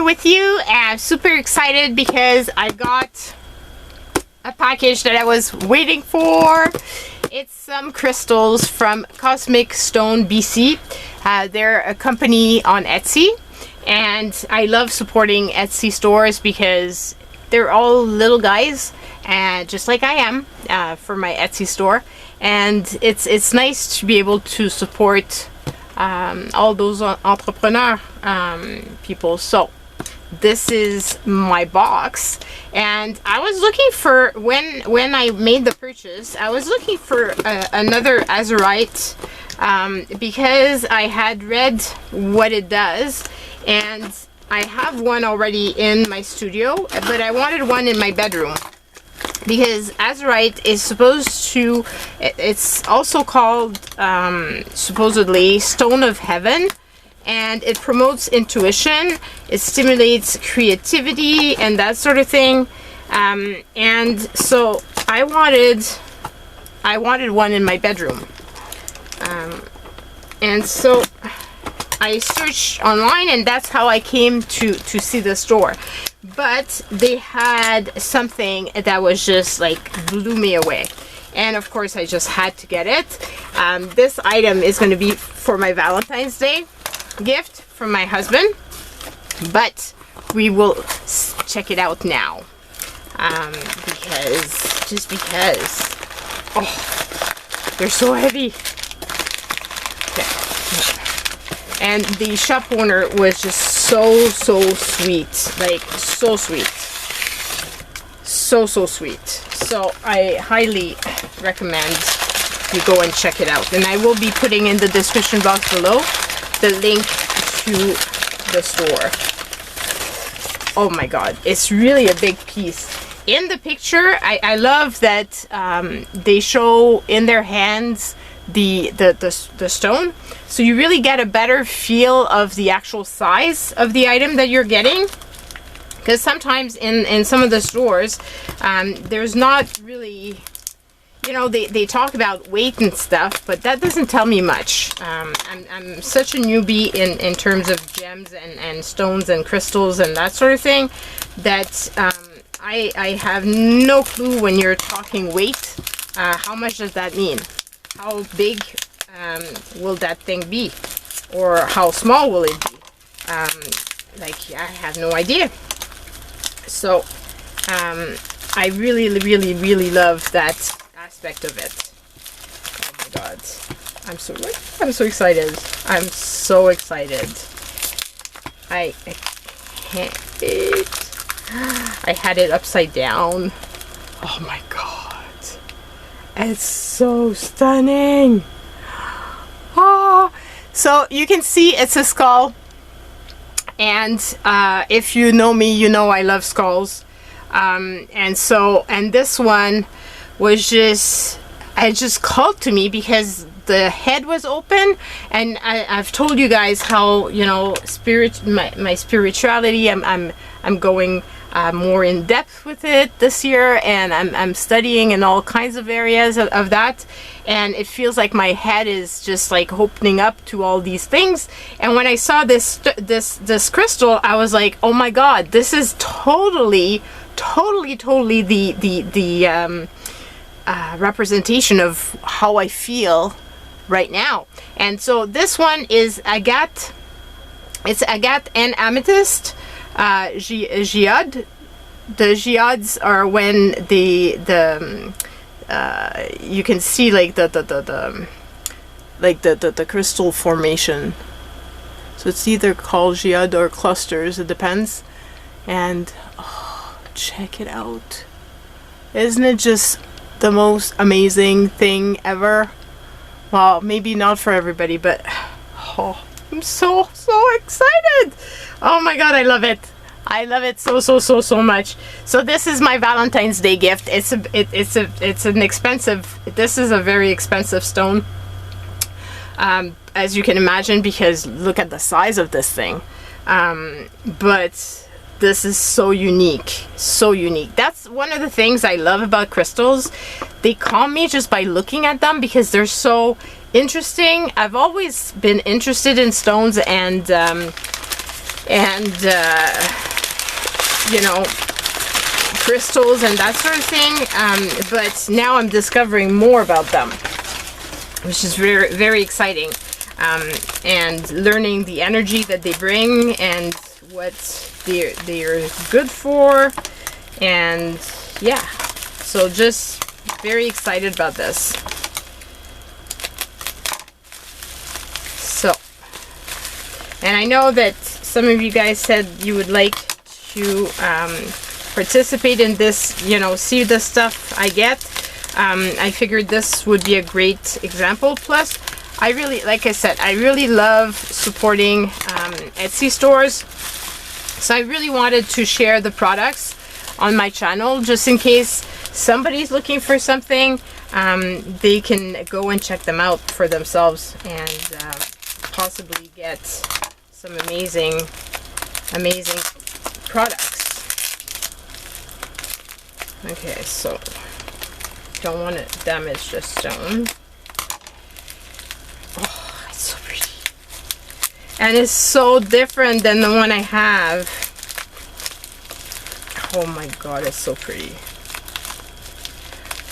with you. I'm super excited because I got a package that I was waiting for. It's some crystals from Cosmic Stone BC. They're a company on Etsy, and I love supporting Etsy stores because they're all little guys, and just like I am for my Etsy store. And it's nice to be able to support all those entrepreneur people. So this is my box, and I was looking for, when I made the purchase, I was looking for another azurite because I had read what it does, and I have one already in my studio, but I wanted one in my bedroom because azurite is supposed to, it's also called supposedly Stone of Heaven, and it promotes intuition, it stimulates creativity and that sort of thing, and so I wanted one in my bedroom, and so I searched online, and that's how I came to see the store. But they had something that was just like blew me away, and of course I just had to get it. This item is going to be for my Valentine's Day gift from my husband, but we will check it out now, because oh, they're so heavy. And the shop owner was just so sweet, like so sweet, so sweet. So I highly recommend you go and check it out, and I will be putting in the description box below the link to the store. Oh my god, it's really a big piece. In the picture, I love that they show in their hands the stone, so you really get a better feel of the actual size of the item that you're getting, because sometimes in some of the stores there's not really, you know, they talk about weight and stuff, but that doesn't tell me much. I'm such a newbie in terms of gems and stones and crystals and that sort of thing, that I have no clue when you're talking weight. How much does that mean? How big will that thing be, or how small will it be? Like, I have no idea. So I really love that aspect of it. Oh my god, I'm so excited. I'm so excited. I can't wait. I had it upside down. Oh my god. It's so stunning. Oh, so you can see it's a skull, and if you know me, you know I love skulls, and this one was just, it just called to me because the head was open, and I've told you guys how, you know, my spirituality, I'm going more in depth with it this year, and I'm studying in all kinds of areas of that, and it feels like my head is just like opening up to all these things. And when I saw this crystal, I was like, oh my god, this is totally the representation of how I feel right now. And so this one is agate. It's agate and amethyst. Geode. The geodes are when you can see like the crystal formation. So it's either called geode or clusters, it depends. And oh, check it out. Isn't it just the most amazing thing ever? Well, maybe not for everybody, but oh, I'm so excited. Oh my god, I love it. I love it so much. So this is my Valentine's Day gift. It's an expensive, this is a very expensive stone, as you can imagine, because look at the size of this thing. But this is so unique, so unique. That's one of the things I love about crystals. They calm me just by looking at them because they're so interesting. I've always been interested in stones, and and you know, crystals and that sort of thing. But now I'm discovering more about them, which is very, very exciting. And learning the energy that they bring and what they're good for. And yeah, so just very excited about this. So, and I know that some of you guys said you would like to participate in this, you know, see the stuff I get. I figured this would be a great example. Plus, I really, like I said, I really love supporting Etsy stores. So I really wanted to share the products on my channel, just in case somebody's looking for something, they can go and check them out for themselves and possibly get some amazing products. Okay, so don't want to damage the stone. Oh, it's so pretty. And it's so different than the one I have. Oh my god, it's so pretty.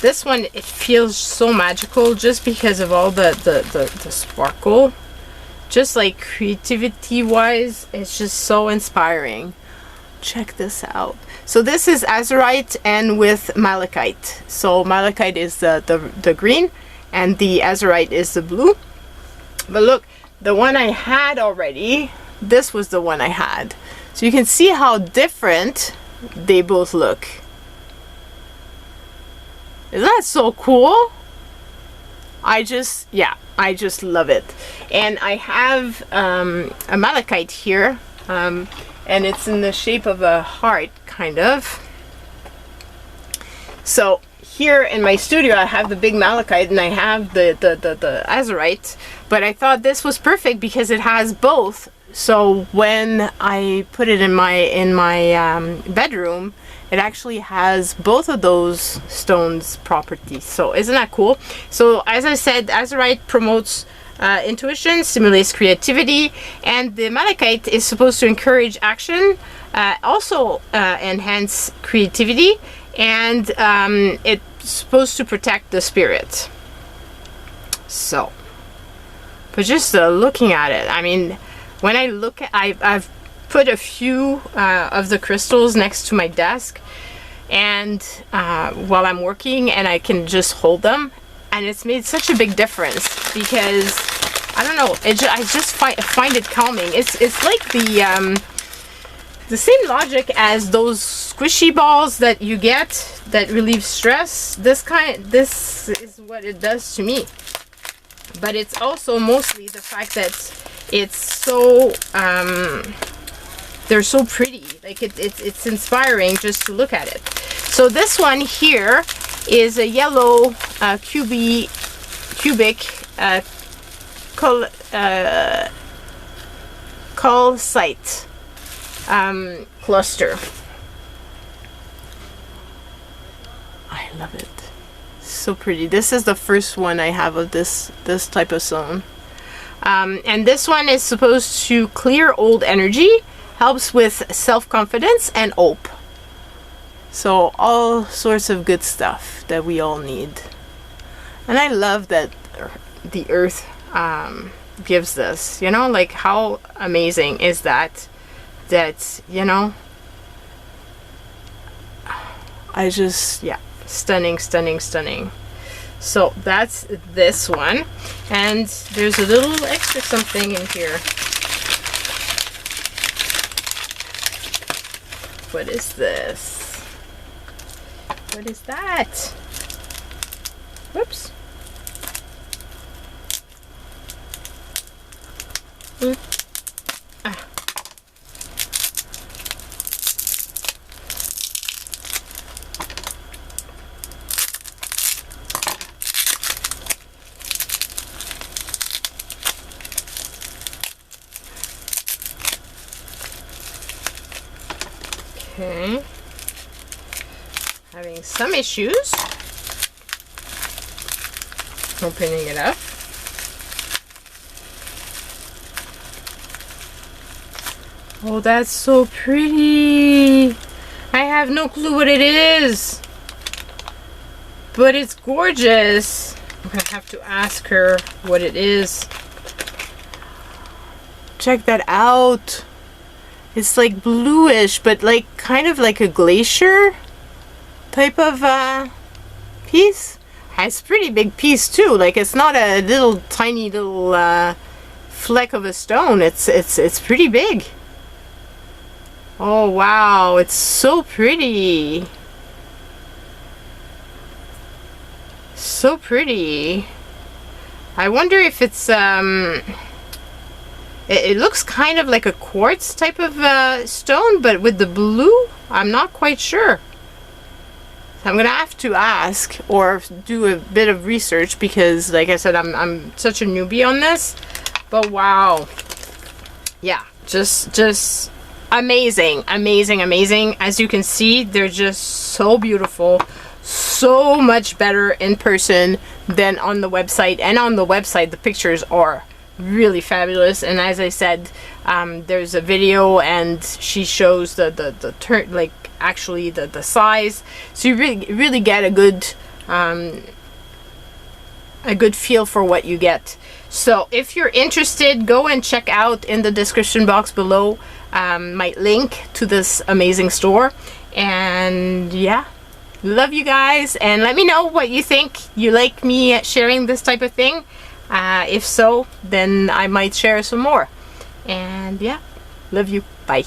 This one, it feels so magical just because of all the sparkle. Just like creativity wise, it's just so inspiring. Check this out. So this is azurite and with malachite. So malachite is the green and the azurite is the blue. But look, the one I had already, this was the one I had. So you can see how different they both look. Isn't that so cool? I just love it. And I have a malachite here, and it's in the shape of a heart, kind of. So here in my studio I have the big malachite and I have the azurite, but I thought this was perfect because it has both. So when I put it in my bedroom, it actually has both of those stones properties. So isn't that cool? So as I said, azurite promotes intuition, stimulates creativity, and the malachite is supposed to encourage action, also enhance creativity, and it's supposed to protect the spirit. So, but just looking at it, I mean, when I look at, I've put a few of the crystals next to my desk, and while I'm working, and I can just hold them, and it's made such a big difference because I don't know, I just find it calming. It's like the same logic as those squishy balls that you get that relieve stress. This is what it does to me. But it's also mostly the fact that it's so they're so pretty. Like it's inspiring just to look at it. So this one here is a yellow cubic calcite cluster. I love it. So pretty. This is the first one I have of this type of stone. And this one is supposed to clear old energy, helps with self-confidence and hope. So all sorts of good stuff that we all need. And I love that the earth gives this, you know, like how amazing is that, you know, I just, yeah, stunning. So that's this one, and there's a little extra something in here. What is this? What is that? Whoops. Ah. Okay, having some issues opening it up. Oh, that's so pretty. I have no clue what it is, but it's gorgeous. I'm gonna have to ask her what it is. Check that out. It's like bluish, but like kind of like a glacier type of piece. It's a pretty big piece too. Like it's not a little tiny little fleck of a stone. It's pretty big. Oh wow, it's so pretty. So pretty. I wonder if it's it looks kind of like a quartz type of stone, but with the blue, I'm not quite sure. So I'm gonna have to ask or do a bit of research because, like I said, I'm such a newbie on this. But wow, yeah, just amazing, amazing, amazing. As you can see, they're just so beautiful, so much better in person than on the website. And on the website, the pictures are really fabulous. And as I said, there's a video and she shows the turn, like actually the size, so you really get a good feel for what you get. So if you're interested, go and check out in the description box below my link to this amazing store. And yeah, love you guys, and let me know what you think. You like me sharing this type of thing? If so, then I might share some more. And yeah, love you. Bye.